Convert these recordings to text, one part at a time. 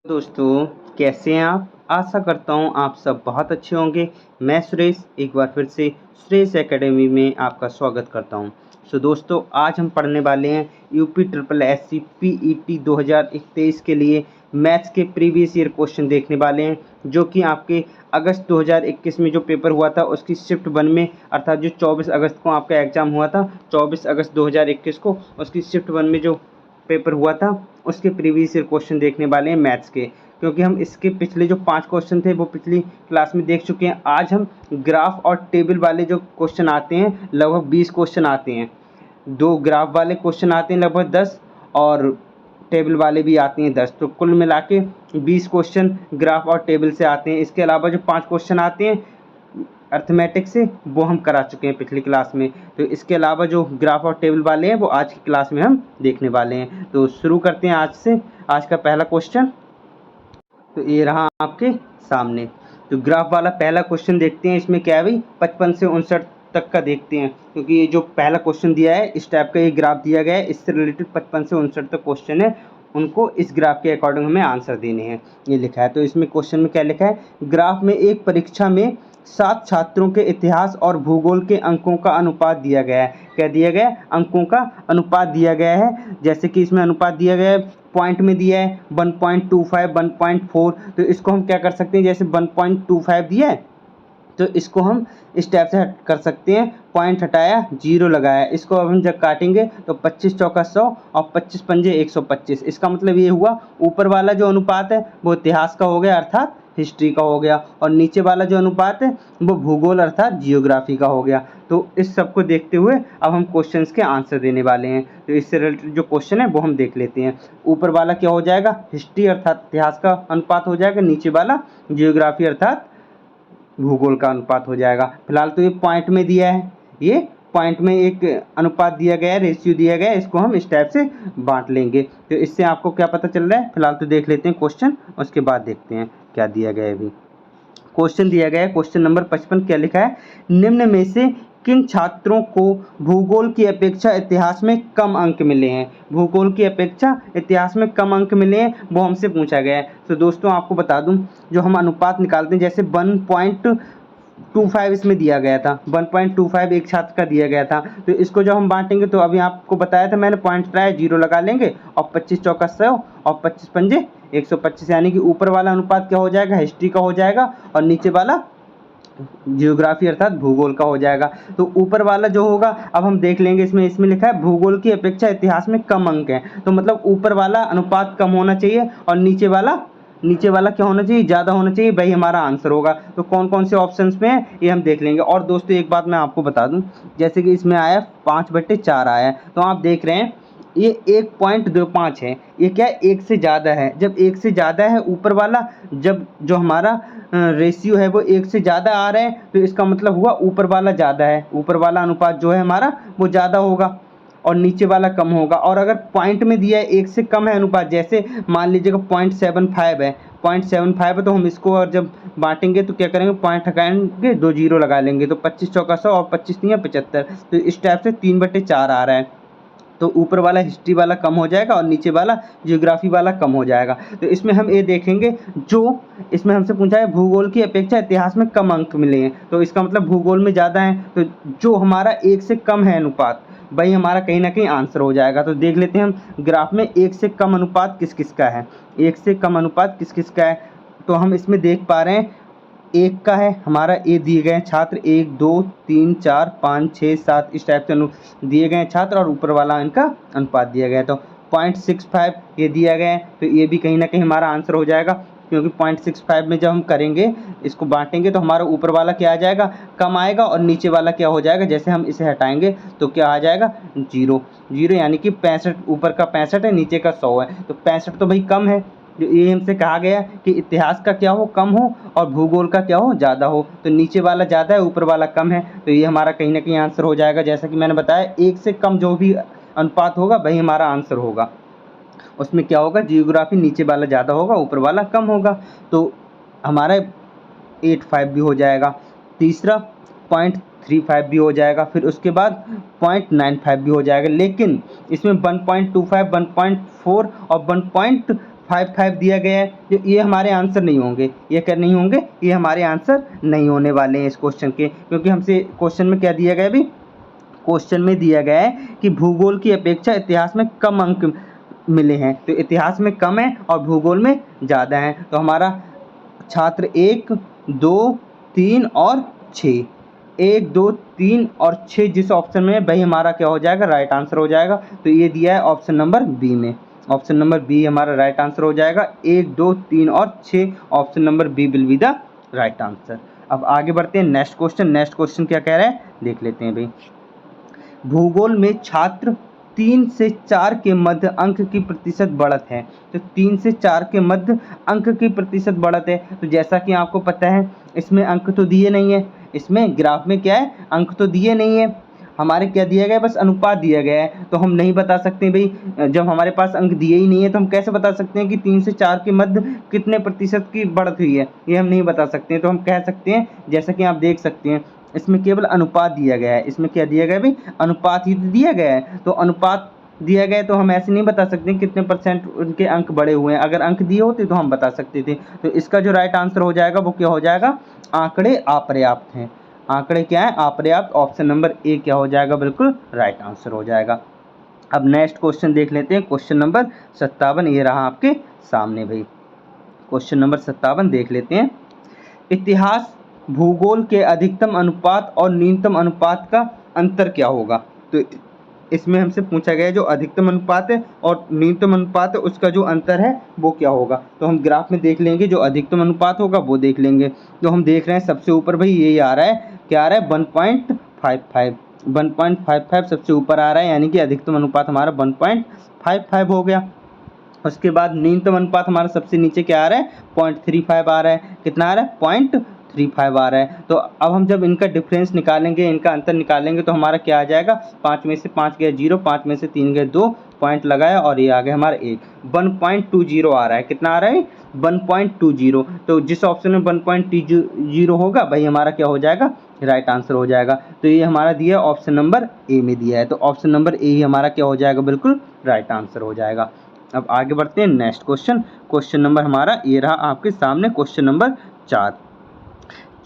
दोस्तों, कैसे हैं आप? आशा करता हूँ आप सब बहुत अच्छे होंगे। मैं सुरेश एक बार फिर से सुरेश एकेडमी में आपका स्वागत करता हूँ। दोस्तों, आज हम पढ़ने वाले हैं यूपी ट्रिपल एससी पीईटी 2023 के लिए मैथ्स के प्रीवियस ईयर क्वेश्चन देखने वाले हैं, जो कि आपके अगस्त 2021 में जो पेपर हुआ था उसकी शिफ्ट 1 में, अर्थात जो 24 अगस्त को आपका एग्ज़ाम हुआ था, 24 अगस्त 2021 को उसकी शिफ्ट 1 में जो पेपर हुआ था उसके प्रीवियस ईयर क्वेश्चन देखने वाले हैं मैथ्स के, क्योंकि हम इसके पिछले जो 5 क्वेश्चन थे वो पिछली क्लास में देख चुके हैं। आज हम ग्राफ और टेबल वाले जो क्वेश्चन आते हैं, लगभग 20 क्वेश्चन आते हैं। 2 ग्राफ वाले क्वेश्चन आते हैं लगभग 10 और टेबल वाले भी आते हैं 10, तो कुल मिला के 20 क्वेश्चन ग्राफ और टेबल से आते हैं। इसके अलावा जो 5 क्वेश्चन आते हैं अर्थमेटिक से, वो हम करा चुके हैं पिछली क्लास में। तो इसके अलावा जो ग्राफ और टेबल वाले हैं वो आज की क्लास में हम देखने वाले हैं। तो शुरू करते हैं आज से। आज का पहला क्वेश्चन तो ये रहा आपके सामने। तो ग्राफ वाला पहला क्वेश्चन देखते हैं। इसमें क्या है भाई, 55 से 59 तक का देखते हैं, क्योंकि ये जो पहला क्वेश्चन दिया है इस टाइप का ये ग्राफ दिया गया है, इससे रिलेटेड 55 से 59 तक क्वेश्चन है, उनको इस ग्राफ के अकॉर्डिंग हमें आंसर देने हैं, ये लिखा है। तो इसमें क्वेश्चन में क्या लिखा है, ग्राफ में एक परीक्षा में 7 छात्रों के इतिहास और भूगोल के अंकों का अनुपात दिया गया है। क्या दिया गया है? अंकों का अनुपात दिया गया है। जैसे कि इसमें अनुपात दिया गया है, पॉइंट में दिया है 1.25, 1.4। तो इसको हम क्या कर सकते हैं, जैसे 1.25 दिया है तो इसको हम इस टाइप से हट कर सकते हैं, पॉइंट हटाया, 0 लगाया। इसको अब हम जब काटेंगे तो 25 चौका 100 और 25 पंजे 125। इसका मतलब ये हुआ, ऊपर वाला जो अनुपात है वो इतिहास का हो गया अर्थात हिस्ट्री का हो गया, और नीचे वाला जो अनुपात है वो भूगोल अर्थात जियोग्राफी का हो गया। तो इस सब को देखते हुए अब हम क्वेश्चंस के आंसर देने वाले हैं। तो इससे रिलेटेड जो क्वेश्चन है वो हम देख लेते हैं। ऊपर वाला क्या हो जाएगा, हिस्ट्री अर्थात इतिहास का अनुपात हो जाएगा, नीचे वाला जियोग्राफी अर्थात भूगोल का अनुपात हो जाएगा। फिलहाल तो ये पॉइंट में दिया है, ये पॉइंट में एक अनुपात दिया गया है, रेशियो दिया गया है, इसको हम इस टाइप से बांट लेंगे। तो इससे आपको क्या पता चल रहा है, फिलहाल तो देख लेते हैं क्वेश्चन, उसके बाद देखते हैं क्या दिया गया है। अभी क्वेश्चन दिया गया है, क्वेश्चन नंबर 55 क्या लिखा है, निम्न में से किन छात्रों को भूगोल की अपेक्षा इतिहास में कम अंक मिले हैं? भूगोल की अपेक्षा इतिहास में कम अंक मिले हैं, वो हमसे पूछा गया है। तो दोस्तों आपको बता दूं, जो हम अनुपात निकालते हैं, जैसे 1.25 इसमें दिया गया था, 1.25 एक छात्र का दिया गया था। तो इसको जब हम बांटेंगे तो अभी आपको बताया था मैंने, पॉइंट हटाया, 0 लगा लेंगे और 25 चौका 100 और 25 पंजे 125, यानी कि ऊपर वाला अनुपात क्या हो जाएगा, हिस्ट्री का हो जाएगा, और नीचे वाला जियोग्राफी अर्थात भूगोल का हो जाएगा। तो ऊपर वाला जो होगा अब हम देख लेंगे, इसमें लिखा है भूगोल की अपेक्षा इतिहास में कम अंक हैं, तो मतलब ऊपर वाला अनुपात कम होना चाहिए और नीचे वाला क्या होना चाहिए, ज़्यादा होना चाहिए, वही हमारा आंसर होगा। तो कौन कौन से ऑप्शंस में है ये हम देख लेंगे। और दोस्तों एक बात मैं आपको बता दूं, जैसे कि इसमें आया 5/4 आया है, तो आप देख रहे हैं ये 1.25 है, ये क्या है, 1 से ज़्यादा है। जब 1 से ज़्यादा है ऊपर वाला, जब जो हमारा रेशियो है वो 1 से ज़्यादा आ रहा है, तो इसका मतलब हुआ ऊपर वाला ज़्यादा है, ऊपर वाला अनुपात जो है हमारा वो ज़्यादा होगा और नीचे वाला कम होगा। और अगर पॉइंट में दिया है 1 से कम है अनुपात, जैसे मान लीजिएगा 0.75 है, 0.75 है, तो हम इसको और जब बांटेंगे तो क्या करेंगे, पॉइंट हटाएंगे, 2 0 लगा लेंगे, तो 25 चौका 100 और 25 नहीं है 75। तो इस टाइप से 3/4 आ रहा है। तो ऊपर वाला हिस्ट्री वाला कम हो जाएगा और नीचे वाला जियोग्राफी वाला कम हो जाएगा। तो इसमें हम ये देखेंगे, जो इसमें हमसे पूछा है भूगोल की अपेक्षा इतिहास में कम अंक मिले हैं, तो इसका मतलब भूगोल में ज़्यादा है, तो जो हमारा 1 से कम है अनुपात, वही हमारा कहीं ना कहीं आंसर हो जाएगा। तो देख लेते हैं हम ग्राफ में 1 से कम अनुपात किस किस का है, 1 से कम अनुपात किस किस का है। तो हम इसमें देख पा रहे हैं 1 का है हमारा, ये दिए गए हैं छात्र 1 2 3 4 5 6 7 इस टाइप से दिए गए हैं छात्र, और ऊपर वाला इनका अनुपात दिया गया है। तो 0.65 ये दिया गया है, तो ये भी कहीं ना कहीं हमारा आंसर हो जाएगा, क्योंकि 0.65 में जब हम करेंगे, इसको बांटेंगे, तो हमारा ऊपर वाला क्या आ जाएगा, कम आएगा, और नीचे वाला क्या हो जाएगा, जैसे हम इसे हटाएंगे तो क्या आ जाएगा, 0 0, यानी कि 65, ऊपर का 65 है, नीचे का 100 है, तो 65 तो भाई कम है। जो ये हमसे कहा गया कि इतिहास का क्या हो, कम हो, और भूगोल का क्या हो, ज़्यादा हो। तो नीचे वाला ज़्यादा है, ऊपर वाला कम है, तो ये हमारा कहीं ना कहीं आंसर हो जाएगा। जैसा कि मैंने बताया 1 से कम जो भी अनुपात होगा वही हमारा आंसर होगा। उसमें क्या होगा, जियोग्राफी नीचे वाला ज़्यादा होगा, ऊपर वाला कम होगा, तो हमारा 85 भी हो जाएगा। तीसरा 0.35 भी हो जाएगा, फिर उसके बाद 0.95 भी हो जाएगा। लेकिन इसमें 1.25, 1.4 और 5 दिया गया है, जो ये हमारे आंसर नहीं होंगे, ये क्या नहीं होंगे, ये हमारे आंसर नहीं होने वाले हैं इस क्वेश्चन के, क्योंकि हमसे क्वेश्चन में क्या दिया गया है अभी, क्वेश्चन में दिया गया है कि भूगोल की अपेक्षा इतिहास में कम अंक मिले हैं, तो इतिहास में कम है और भूगोल में ज़्यादा है। तो हमारा छात्र 1, 2, 3 और 6, 1, 2, 3 और 6 जिस ऑप्शन में है वही हमारा क्या हो जाएगा, राइट आंसर हो जाएगा। तो ये दिया है ऑप्शन नंबर बी में, ऑप्शन नंबर बी हमारा राइट आंसर हो जाएगा। 1, 2, 3 और 6, option number B will be the right answer. अब आगे बढ़ते हैं नेक्स्ट क्वेश्चन। नेक्स्ट क्वेश्चन क्या कह रहा है देख लेते हैं भाई। भूगोल में छात्र 3 से 4 के मध्य अंक की प्रतिशत बढ़त है, तो 3 से 4 के मध्य अंक की प्रतिशत बढ़त है। तो जैसा कि आपको पता है इसमें अंक तो दिए नहीं है, इसमें ग्राफ में क्या है, अंक तो दिए नहीं है, हमारे क्या दिया गया है, बस अनुपात दिया गया है। तो हम नहीं बता सकते भाई, जब हमारे पास अंक दिए ही नहीं है तो हम कैसे बता सकते हैं कि 3 से 4 के मध्य कितने प्रतिशत की बढ़त हुई है, ये हम नहीं बता सकते हैं। तो हम कह सकते हैं, जैसा कि आप देख सकते हैं इसमें केवल अनुपात दिया गया है, इसमें क्या दिया गया है भाई, अनुपात ही दिया गया है। तो अनुपात दिया गया है तो हम ऐसे नहीं बता सकते कितने परसेंट उनके अंक बढ़े हुए हैं, अगर अंक दिए होते तो हम बता सकते थे। तो इसका जो राइट आंसर हो जाएगा वो क्या हो जाएगा, आंकड़े अपर्याप्त हैं। आंकड़े क्या है, अपर्याप्त। ऑप्शन नंबर ए क्या हो जाएगा, बिल्कुल राइट आंसर हो जाएगा। अब नेक्स्ट क्वेश्चन देख लेते हैं, क्वेश्चन नंबर 57, ये रहा आपके सामने भाई। क्वेश्चन नंबर 57 देख लेते हैं। इतिहास भूगोल के अधिकतम अनुपात और न्यूनतम अनुपात का अंतर क्या होगा। तो इसमें हमसे पूछा गया है जो अधिकतम अनुपात है और न्यूनतम अनुपात है उसका जो अंतर है वो क्या होगा। तो हम ग्राफ में देख लेंगे, जो अधिकतम अनुपात होगा वो देख लेंगे। तो हम देख रहे हैं सबसे ऊपर भाई यही आ रहा है, क्या आ रहा है, 1.55, 1.55 सबसे ऊपर आ रहा है, यानी कि अधिकतम अनुपात हमारा 1.55 हो गया। उसके बाद न्यूनतम अनुपात हमारा सबसे नीचे क्या आ रहा है, 0.35 आ रहा है। कितना आ रहा है, 0.35 आ रहा है। तो अब हम जब इनका डिफरेंस निकालेंगे, इनका अंतर निकालेंगे, तो हमारा क्या आ जाएगा, 5 में से 5 गया 0, 5 में से 3 गए 2, पॉइंट लगाया और ये आ गया हमारा 1, 1.20 आ रहा है। कितना आ रहा है, 1.20। तो जिस ऑप्शन में 1.20 होगा वही हमारा क्या हो जाएगा, राइट आंसर हो जाएगा। तो ये हमारा दिया ऑप्शन नंबर ए में दिया है, तो ऑप्शन नंबर ए ही हमारा क्या हो जाएगा, बिल्कुल राइट आंसर हो जाएगा। अब आगे बढ़ते हैं नेक्स्ट क्वेश्चन। क्वेश्चन नंबर हमारा ये रहा आपके सामने, क्वेश्चन नंबर 4।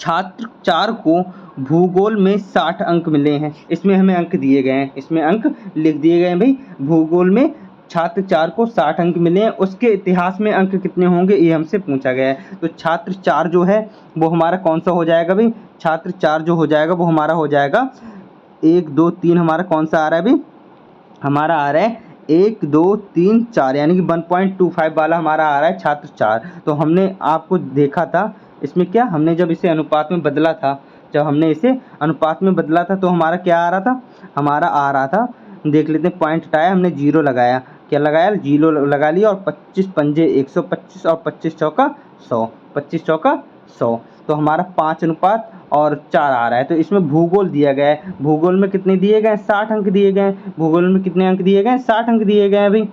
छात्र 4 को भूगोल में 60 अंक मिले हैं, इसमें हमें अंक दिए गए हैं, इसमें अंक लिख दिए गए हैं भाई। भूगोल में छात्र 4 को 60 अंक मिले हैं, उसके इतिहास में अंक कितने होंगे ये हमसे पूछा गया है। तो छात्र 4 जो है वो हमारा कौन सा हो जाएगा भाई, छात्र 4 जो हो जाएगा वो हमारा हो जाएगा 1, 2, 3, हमारा कौन सा आ रहा है भाई, हमारा आ रहा है 1, 2, 3, 4, यानी कि 1.25 वाला हमारा आ रहा है छात्र 4। तो हमने आपको देखा था इसमें क्या, हमने जब इसे अनुपात में बदला था, जब हमने इसे अनुपात में बदला था तो हमारा क्या आ रहा था, हमारा आ रहा था, देख लेते हैं, पॉइंट हटाया हमने, 0 लगाया, क्या लगाया, 0 लगा लिया, और 25 पंजे 125 और 25 चौका 100, 25 चौका 100। तो हमारा 5 अनुपात और 4 आ रहा है। तो इसमें भूगोल दिया गया है, भूगोल में कितने दिए गए हैं, 60 अंक दिए गए हैं। भूगोल में कितने अंक दिए गए हैं, 60 अंक दिए गए हैं भाई।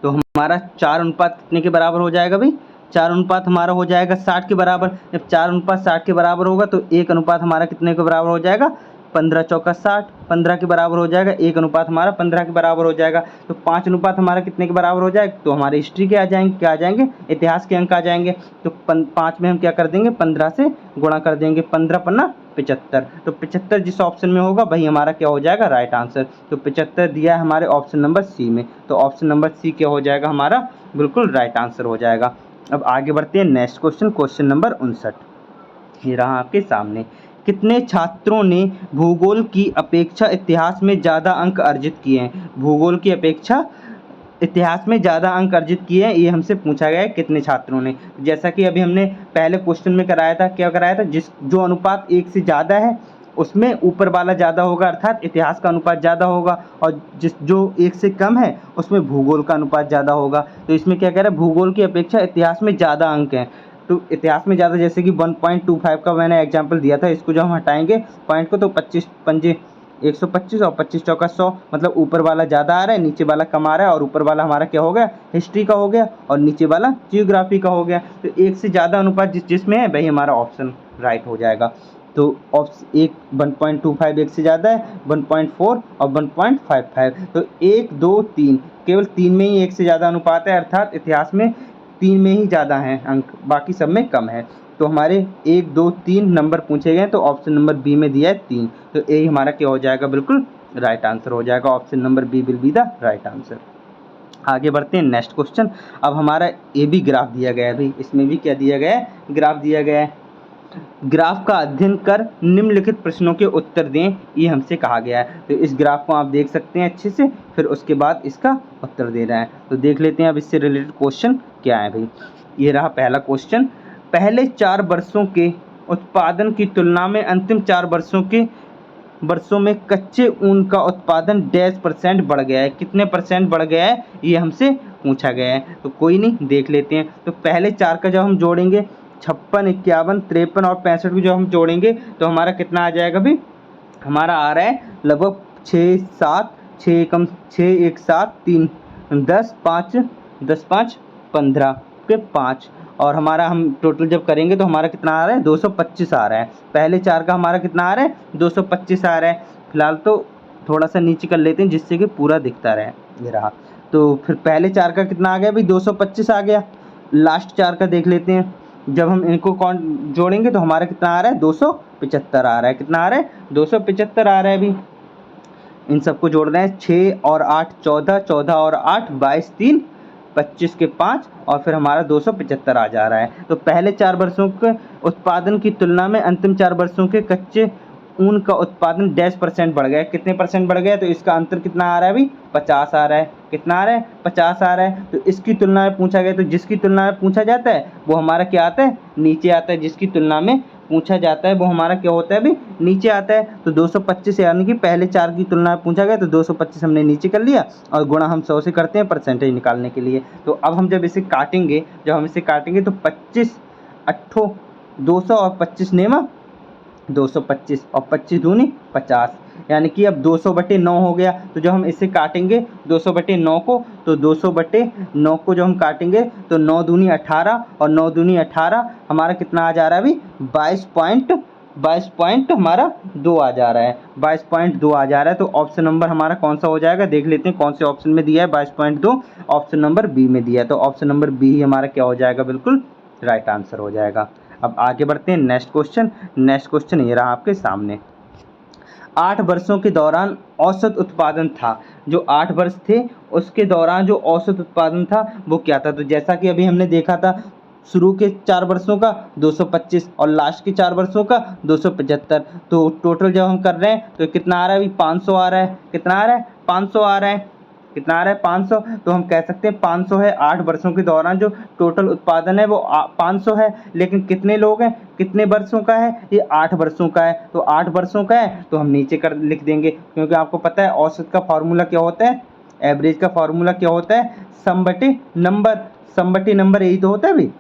तो हमारा 4 अनुपात कितने के बराबर हो जाएगा भाई, 4 अनुपात हमारा हो जाएगा 60 के बराबर। जब 4 अनुपात 60 के बराबर होगा तो 1 अनुपात हमारा कितने के बराबर हो जाएगा, 15 चौका 60, 15 के बराबर हो जाएगा। 1 अनुपात हमारा 15 के बराबर हो जाएगा। तो 5 अनुपात हमारा कितने के बराबर हो जाएगा, तो हमारे हिस्ट्री के आ जाएंगे, क्या आ जाएंगे, इतिहास के अंक आ जाएंगे। तो 5 में हम क्या कर देंगे, 15 से गुणा कर देंगे, 15 पन्ना 75। तो 75 जिस ऑप्शन में होगा वही हमारा क्या हो जाएगा, राइट आंसर। तो 75 दिया है हमारे ऑप्शन नंबर सी में, तो ऑप्शन नंबर सी क्या हो जाएगा हमारा, बिल्कुल राइट आंसर हो जाएगा। अब आगे बढ़ते हैं नेक्स्ट क्वेश्चन, क्वेश्चन नंबर 59, ये रहा आपके सामने। कितने छात्रों ने भूगोल की अपेक्षा इतिहास में ज़्यादा अंक अर्जित किए हैं, भूगोल की अपेक्षा इतिहास में ज़्यादा अंक अर्जित किए हैं, ये हमसे पूछा गया है कितने छात्रों ने। जैसा कि अभी हमने पहले क्वेश्चन में कराया था, क्या कराया था, जो अनुपात 1 से ज़्यादा है उसमें ऊपर वाला ज़्यादा होगा, अर्थात इतिहास का अनुपात ज़्यादा होगा, और जो 1 से कम है उसमें भूगोल का अनुपात ज़्यादा होगा। तो इसमें क्या कह रहा है, भूगोल की अपेक्षा इतिहास में ज़्यादा अंक हैं। तो इतिहास में ज़्यादा, जैसे कि 1.25 का मैंने एग्जाम्पल दिया था, इसको जब हम हटाएंगे पॉइंट को, तो 25 पंजे 125 और 25 चौका 100, मतलब ऊपर वाला ज़्यादा आ रहा है, नीचे वाला कम आ रहा है, और ऊपर वाला हमारा क्या हो गया, हिस्ट्री का हो गया, और नीचे वाला जियोग्राफी का हो गया। तो 1 से ज़्यादा अनुपात जिसमें है वही हमारा ऑप्शन राइट हो जाएगा। तो ऑप्शन एक 1.25 एक से ज़्यादा है, 1.4 और 1.55। तो 1 2 3 केवल 3 में ही एक से ज़्यादा अनुपात है, अर्थात इतिहास में 3 में ही ज़्यादा हैं अंक, बाकी सब में कम है। तो हमारे 1 2 3 नंबर पूछे गए, तो ऑप्शन नंबर बी में दिया है 3, तो ए हमारा क्या हो जाएगा, बिल्कुल राइट आंसर हो जाएगा। Option number B will be the right answer. आगे बढ़ते हैं नेक्स्ट क्वेश्चन। अब हमारा ए भी ग्राफ दिया गया है भाई, इसमें भी क्या दिया गया है, ग्राफ दिया गया है। ग्राफ का अध्ययन कर निम्नलिखित प्रश्नों के उत्तर दें, ये हमसे कहा गया है। तो इस ग्राफ को आप देख सकते हैं अच्छे से, फिर उसके बाद इसका उत्तर दे रहा है। तो देख लेते हैं अब इससे रिलेटेड क्वेश्चन क्या है भाई। ये रहा पहला क्वेश्चन। पहले 4 वर्षों के उत्पादन की तुलना में अंतिम 4 वर्षों में कच्चे ऊन का उत्पादन %% बढ़ गया है। कितने % बढ़ गया है, ये हमसे पूछा गया है। तो कोई नहीं, देख लेते हैं। तो पहले 4 का जब हम जोड़ेंगे, 56, 51, 53 और 65 को जब हम जोड़ेंगे तो हमारा कितना आ जाएगा भाई, हमारा आ रहा है लगभग 6 7 6 कम 6 1 7 3 10 5 10 5 15 के 5, और हमारा हम टोटल जब करेंगे तो हमारा कितना आ रहा है, 225 आ रहा है। पहले 4 का हमारा कितना आ रहा है, 225 आ रहा है। फिलहाल तो थोड़ा सा नीचे कर लेते हैं जिससे कि पूरा दिखता रहे। ये रहा। तो फिर पहले 4 का कितना आ गया भाई, 225 आ गया। लास्ट 4 का देख लेते हैं, जब हम इनको जोड़ेंगे तो हमारा कितना आ रहा है, 275 आ रहा है। कितना आ रहा है, 275 आ रहा है अभी। इन सबको जोड़ रहे हैं, 6 और 8 14, 14 और 8 22, 3 25 के 5, और फिर हमारा 275 आ जा रहा है। तो पहले 4 वर्षों के उत्पादन की तुलना में अंतिम 4 वर्षों के कच्चे ऊन का उत्पादन %% बढ़ गया। कितने % बढ़ गया, तो इसका अंतर कितना आ रहा है अभी, 50 आ रहा है। कितना आ रहा है, 50 आ रहा है। तो इसकी तुलना में पूछा गया, तो जिसकी तुलना में पूछा जाता है वो हमारा क्या आता है, नीचे आता है। जिसकी तुलना में पूछा जाता है वो हमारा क्या होता है अभी, नीचे आता है। तो 225, यानी कि पहले 4 की तुलना में पूछा गया, तो 225 हमने नीचे कर लिया, और गुणा हम 100 से करते हैं परसेंटेज निकालने के लिए। तो अब हम जब इसे काटेंगे, तो 25 8 200 और 25 नेमा 225, और 25 दूनी 50, यानी कि अब 200/9 हो गया। तो जब हम इसे काटेंगे 200/9 को, तो 200/9 को जब हम काटेंगे तो 9 दूनी 18, और 9 दूनी 18 हमारा कितना आ जा रहा है अभी, 22 हमारा 2 आ जा रहा है, 22.2 आ जा रहा है। तो ऑप्शन नंबर हमारा कौन सा हो जाएगा, देख लेते हैं कौन से ऑप्शन में दिया है 22.2। ऑप्शन नंबर बी में दिया है, तो ऑप्शन नंबर बी ही हमारा क्या हो जाएगा, बिल्कुल राइट आंसर हो जाएगा। अब आगे बढ़ते हैं नेक्स्ट क्वेश्चन। नेक्स्ट क्वेश्चन ये रहा आपके सामने। 8 वर्षों के दौरान औसत उत्पादन था, जो 8 वर्ष थे उसके दौरान जो औसत उत्पादन था वो क्या था। तो जैसा कि अभी हमने देखा था, शुरू के 4 वर्षों का 225 और लास्ट के 4 वर्षों का 275। तो टोटल जब हम कर रहे हैं तो कितना आ रहा है अभी, 500 आ रहा है। कितना आ रहा है, 500 आ रहा है। कितना आ रहा है, 500। तो हम कह सकते हैं 500 है। 8 वर्षों के दौरान जो टोटल उत्पादन है वो 500 है, लेकिन कितने लोग हैं, कितने वर्षों का है, ये 8 वर्षों का है। तो 8 वर्षों का है तो हम नीचे कर लिख देंगे, क्योंकि आपको पता है औसत का फॉर्मूला क्या होता है, एवरेज का फॉर्मूला क्या होता है, सम बटे नंबर यही तो होता है भाई।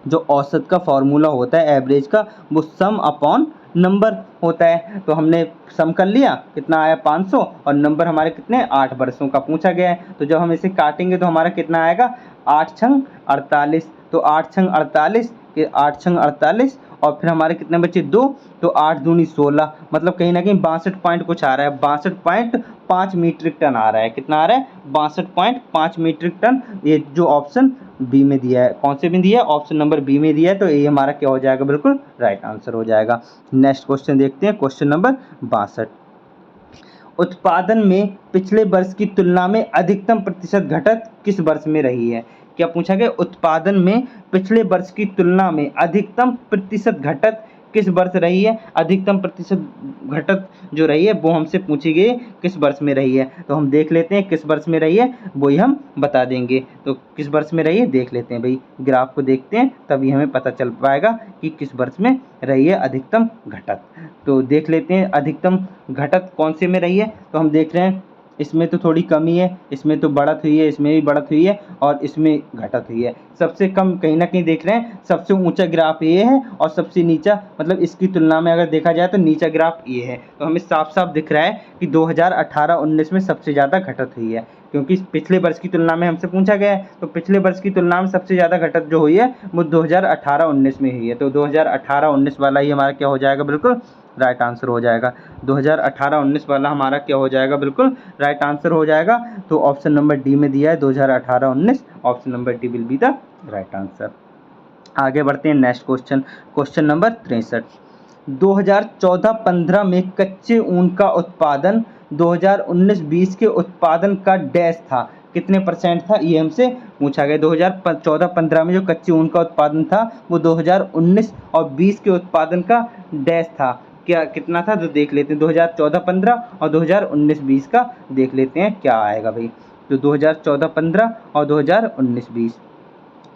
जो औसत का फॉर्मूला होता है एवरेज का, वो सम अपॉन नंबर होता है। तो हमने सम कर लिया, कितना आया 500, और नंबर हमारे कितने, 8 वर्षों का पूछा गया है। तो जब हम इसे काटेंगे तो हमारा कितना आएगा, 8 छंग 48। तो 8 छंग 48 के 8 छंग 48, और फिर हमारे कितने बचे 2, तो 8 दूनी 16, मतलब कहीं ना कहीं 62 पॉइंट कुछ आ रहा है, 62.5 मीट्रिक टन आ रहा है। कितना आ रहा है, 62.5 मीट्रिक टन। ये जो ऑप्शन बी में दिया है, कौन से में दिया है, ऑप्शन नंबर बी में दिया है। तो ये हमारा क्या हो जाएगा, बिल्कुल राइट आंसर हो जाएगा। नेक्स्ट क्वेश्चन देखते हैं, क्वेश्चन नंबर 62। उत्पादन में पिछले वर्ष की तुलना में अधिकतम प्रतिशत घटत किस वर्ष में रही है। क्या पूछा गया, उत्पादन में पिछले वर्ष की तुलना में अधिकतम प्रतिशत घटत किस वर्ष रही है। अधिकतम प्रतिशत घटत जो रही है वो हमसे पूछी गई किस वर्ष में रही है। तो हम देख लेते हैं किस वर्ष में रही है, वही हम बता देंगे। तो किस वर्ष में रही है देख लेते हैं भाई, ग्राफ को देखते हैं तभी हमें पता चल पाएगा कि किस वर्ष में रही है अधिकतम घटत। तो देख लेते हैं अधिकतम घटत कौन से में रही है। तो हम देख रहे हैं इसमें तो थोड़ी कमी है, इसमें तो बढ़त हुई है, इसमें भी बढ़त हुई है और इसमें घटत हुई है। सबसे कम कहीं ना कहीं देख रहे हैं, सबसे ऊंचा ग्राफ ये है और सबसे नीचा, मतलब इसकी तुलना में अगर देखा जाए तो नीचा ग्राफ ये है। तो हमें साफ साफ दिख रहा है कि 2018-19 में सबसे ज़्यादा घटत हुई है, क्योंकि पिछले वर्ष की तुलना में हमसे पूछा गया है। तो पिछले वर्ष की तुलना में सबसे ज़्यादा घटत जो हुई है वो 2018-19 में हुई है। तो 2018-19 वाला ही हमारा क्या हो जाएगा, बिल्कुल राइट आंसर हो जाएगा। 2018-19 वाला हमारा क्या हो जाएगा, बिल्कुल राइट आंसर हो जाएगा। तो ऑप्शन नंबर डी में दिया है 2018-19, option number D will be the right answer. आगे बढ़ते हैं नेक्स्ट क्वेश्चन, क्वेश्चन नंबर 63। 2014-15 में कच्चे ऊन का उत्पादन 2019-20 के उत्पादन का डैश था, कितने परसेंट था, ये हमसे पूछा गया। 2014-15 में जो कच्चे ऊन का उत्पादन था वो 2019 और 20 के उत्पादन का डैश था, क्या कितना था, तो देख लेते हैं। 2014-15 और 2019-20 का देख लेते हैं क्या आएगा भाई। तो 2014-15 और 2019-20,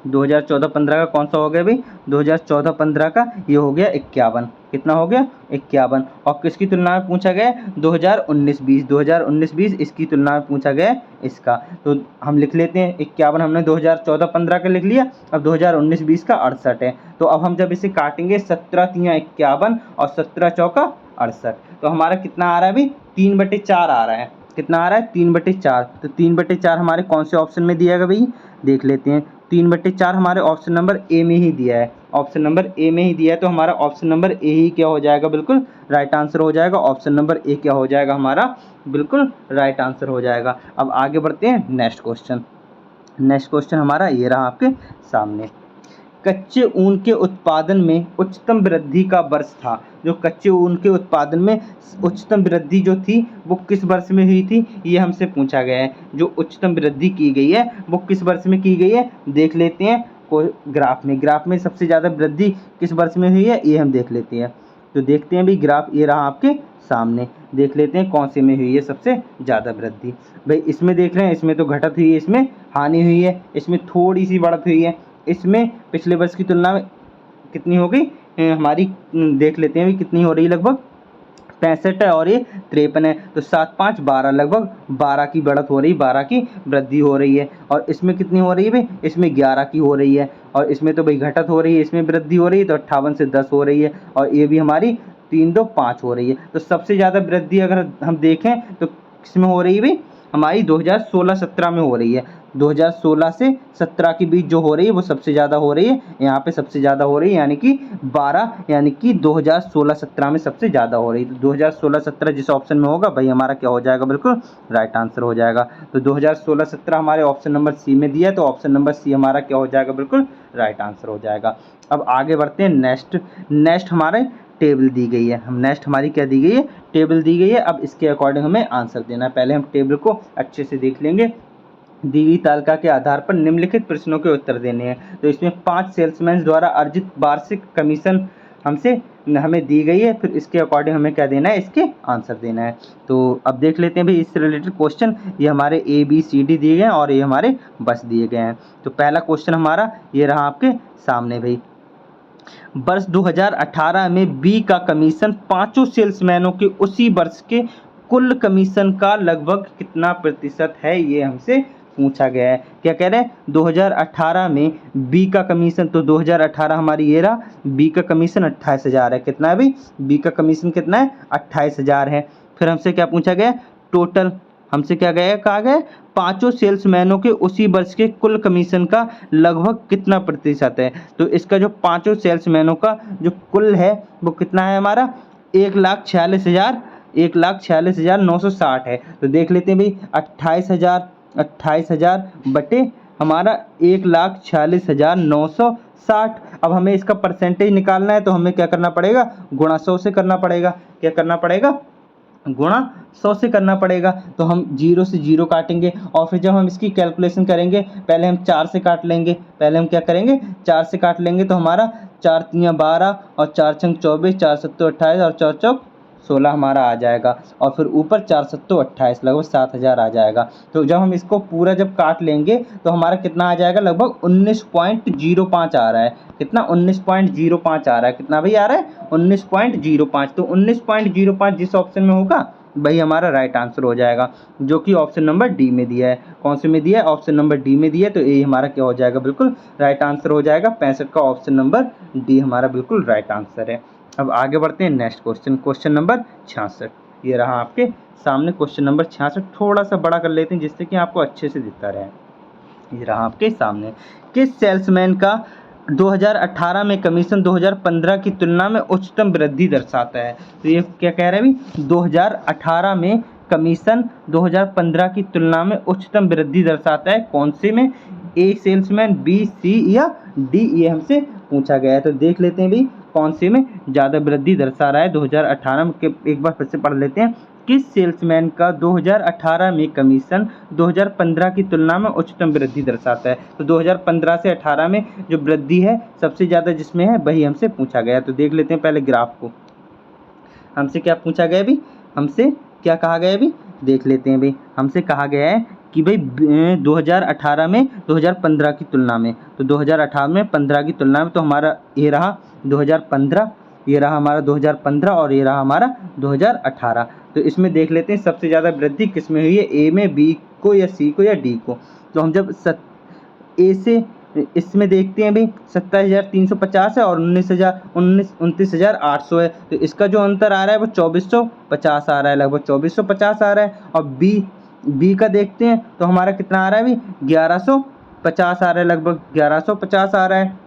2014-15 का कौन सा हो गया भाई, 2014-15 का ये हो गया 51, कितना हो गया 51। और किसकी तुलना में पूछा गया, 2019-20, 2019-20 इसकी तुलना में पूछा गया इसका। तो हम लिख लेते हैं 51, हमने 2014-15 का लिख लिया। अब 2019-20 का 68 है। तो अब हम जब इसे काटेंगे 17 तियां 51 और 17 चौका 68, तो हमारा कितना आ रहा है भाई, 3/4 आ रहा है। कितना आ रहा है, 3/4। तो 3/4 हमारे कौन से ऑप्शन में दिया गया भाई, देख लेते हैं। 3/4 हमारे ऑप्शन नंबर ए में ही दिया है, ऑप्शन नंबर ए में ही दिया है। तो हमारा ऑप्शन नंबर ए ही क्या हो जाएगा, बिल्कुल राइट आंसर हो जाएगा। ऑप्शन नंबर ए क्या हो जाएगा हमारा, बिल्कुल राइट आंसर हो जाएगा। अब आगे बढ़ते हैं नेक्स्ट क्वेश्चन। नेक्स्ट क्वेश्चन हमारा ये रहा आपके सामने। कच्चे ऊन के उत्पादन में उच्चतम वृद्धि का वर्ष था, जो कच्चे ऊन के उत्पादन में उच्चतम वृद्धि जो थी वो किस वर्ष में हुई थी, ये हमसे पूछा गया है। जो उच्चतम वृद्धि की गई है वो किस वर्ष में की गई है, देख लेते हैं। ग्राफ में, ग्राफ में सबसे ज़्यादा वृद्धि किस वर्ष में हुई है, ये हम देख लेते हैं। तो देखते हैं भाई, ग्राफ ये रहा आपके सामने, देख लेते हैं कौन से में हुई है सबसे ज़्यादा वृद्धि। भाई इसमें देख रहे हैं, इसमें तो घटत हुई है, इसमें हानि हुई है, इसमें थोड़ी सी बढ़त हुई है। इसमें पिछले वर्ष की तुलना में कितनी हो गई हमारी, देख लेते हैं भी कितनी हो रही है, लगभग 65 है और ये 53 है। तो 7 5 12, लगभग 12 की बढ़त हो रही, 12 की वृद्धि हो रही है। और इसमें कितनी हो रही है भाई, इसमें 11 की हो रही है। और इसमें तो भाई घटत हो रही है, इसमें वृद्धि हो रही है, तो 58 से 10 हो रही है। और ये भी हमारी 3 2 5 हो रही है। तो सबसे ज़्यादा वृद्धि अगर हम देखें तो किसमें हो रही है भाई, हमारी 2016-17 में हो रही है। 2016 से 17 के बीच जो हो रही है वो सबसे ज़्यादा हो रही है, यहाँ पे सबसे ज़्यादा हो रही है, यानी कि 12, यानी कि 2016-17 में सबसे ज़्यादा हो रही है। तो 2016-17 जिस ऑप्शन में होगा भाई हमारा क्या हो जाएगा, बिल्कुल राइट आंसर हो जाएगा। तो 2016-17 हमारे ऑप्शन नंबर सी में दिया है, तो ऑप्शन नंबर सी हमारा क्या हो जाएगा, बिल्कुल राइट आंसर हो जाएगा। अब आगे बढ़ते हैं नेक्स्ट हमारे टेबल दी गई है, हम नेक्स्ट हमारी क्या दी गई है, टेबल दी गई है। अब इसके अकॉर्डिंग हमें आंसर देना है। पहले हम टेबल को अच्छे से देख लेंगे। दी गई तालिका के आधार पर निम्नलिखित प्रश्नों के उत्तर देने हैं। तो इसमें 5 सेल्समैन द्वारा अर्जित वार्षिक कमीशन हमें दी गई है, फिर इसके अकॉर्डिंग हमें क्या देना है, इसके आंसर देना है। तो अब देख लेते हैं भाई इससे रिलेटेड क्वेश्चन। ये हमारे ABCD दिए गए हैं और ये हमारे बस दिए गए हैं। तो पहला क्वेश्चन हमारा ये रहा आपके सामने भाई। वर्ष 2018 में बी का कमीशन पांचों सेल्समैनों के उसी वर्ष के कुल कमीशन का लगभग कितना प्रतिशत है, ये हमसे पूछा गया है। क्या कह रहे हैं, 2018 में बी का कमीशन, तो 2018 हमारी ये रहा, बी का कमीशन 28,000 है। कितना है भाई, बी का कमीशन कितना है, 28,000 है। फिर हमसे क्या पूछा गया, टोटल हमसे क्या गया, कहा गया पांचों सेल्समैनों के उसी वर्ष के कुल कमीशन का लगभग कितना प्रतिशत है। तो इसका जो पांचों सेल्समैनों का जो कुल है वो कितना है हमारा, 1,46,960 है। तो देख लेते हैं भाई 28,000 बटे हमारा 1,46,960। अब हमें इसका परसेंटेज निकालना है, तो हमें क्या करना पड़ेगा, गुणा 100 से करना पड़ेगा। क्या करना पड़ेगा, गुणा 100 से करना पड़ेगा। तो हम 0 से 0 काटेंगे और फिर जब हम इसकी कैलकुलेशन करेंगे, पहले हम 4 से काट लेंगे। पहले हम क्या करेंगे, 4 से काट लेंगे। तो हमारा 4 तियां 12 और 4 छंग 24, 4 सत्तों 28 और 4 चौक 16 हमारा आ जाएगा। और फिर ऊपर 4 सत्तों 28, लगभग 7,000 आ जाएगा। तो जब हम इसको पूरा जब काट लेंगे तो हमारा कितना आ जाएगा, लगभग 19.05 आ रहा है। कितना, 19.05 आ रहा है। कितना भाई आ रहा है, 19.05। तो 19.05 जिस ऑप्शन में होगा वही हमारा राइट आंसर हो जाएगा, जो कि ऑप्शन नंबर डी में दिया है। कौन से में दिया है? ऑप्शन नंबर डी में दिया है, तो ये हमारा क्या हो जाएगा? बिल्कुल राइट आंसर हो जाएगा। 65 का ऑप्शन नंबर डी हमारा बिल्कुल राइट आंसर है। अब आगे बढ़ते हैं नेक्स्ट क्वेश्चन, क्वेश्चन नंबर 66। ये रहा आपके सामने क्वेश्चन नंबर 66। थोड़ा सा बड़ा कर लेते हैं जिससे कि आपको अच्छे से दिखता रहे। ये रहा आपके सामने। किस सेल्समैन का 2018 में कमीशन 2015 की तुलना में उच्चतम वृद्धि दर्शाता है? तो ये क्या कह रहे हैं भाई? 2018 में कमीशन 2015 की तुलना में उच्चतम वृद्धि दर्शाता है। कौन से में? ए सेल्समैन, बी, सी या डी? ये हमसे पूछा गया है। तो देख लेते हैं भाई कौन से में ज़्यादा वृद्धि दर्शा रहा है 2018 में। एक बार फिर से पढ़ लेते हैं। किस सेल्समैन का 2018 में कमीशन 2015 की तुलना में उच्चतम वृद्धि दर्शाता है? तो 2015 से 18 में जो वृद्धि है सबसे ज़्यादा जिसमें है वही हमसे पूछा गया। तो देख लेते हैं पहले ग्राफ को। हमसे क्या पूछा गया भाई? हमसे क्या कहा गया भाई? देख लेते हैं भाई। हमसे कहा गया है कि भाई 2018 में 2015 की तुलना में, तो 2018 में 15 की तुलना में, तो हमारा ये रहा 2015, ये रहा हमारा 2015 और ये रहा हमारा 2018। तो इसमें देख लेते हैं सबसे ज़्यादा वृद्धि किस में हुई है? ए में, बी को या सी को या डी को? तो हम जब ए से इसमें देखते हैं भाई 27,350 है और 29,800 है। तो इसका जो अंतर आ रहा है वो 2450 आ रहा है, लगभग 2450 आ रहा है। और बी का देखते हैं तो हमारा कितना आ रहा है भाई? 1150 आ रहा है, लगभग 1150 आ रहा है।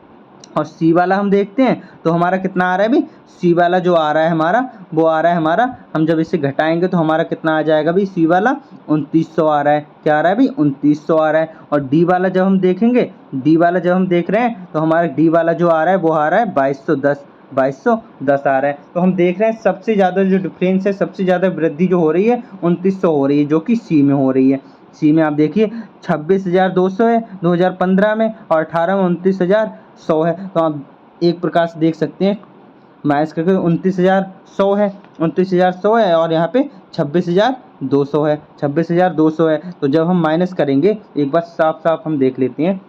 और सी वाला हम देखते हैं तो हमारा कितना आ रहा है भाई? सी वाला जो आ रहा है हमारा वो आ रहा है हमारा, हम जब इसे घटाएंगे तो हमारा कितना आ जाएगा भाई? सी वाला 2900 आ रहा है। क्या आ रहा है भाई? 2900 आ रहा है। और डी वाला जब हम देखेंगे, डी वाला जब हम देख रहे हैं तो हमारा डी वाला जो आ रहा है वो आ रहा है 2210 आ रहा है। तो हम देख रहे हैं सबसे ज़्यादा जो डिफरेंस है, सबसे ज़्यादा वृद्धि जो हो रही है 2900 हो रही है, जो कि सी में हो रही है। सी में आप देखिए 26,200 है 2015 में और 18 में 29,100 है। तो आप एक प्रकार से देख सकते हैं माइनस करके 29,100 है, 29,100 है और यहाँ पे 26,200 है, 26,200 है। तो जब हम माइनस करेंगे एक बार साफ साफ हम देख लेते हैं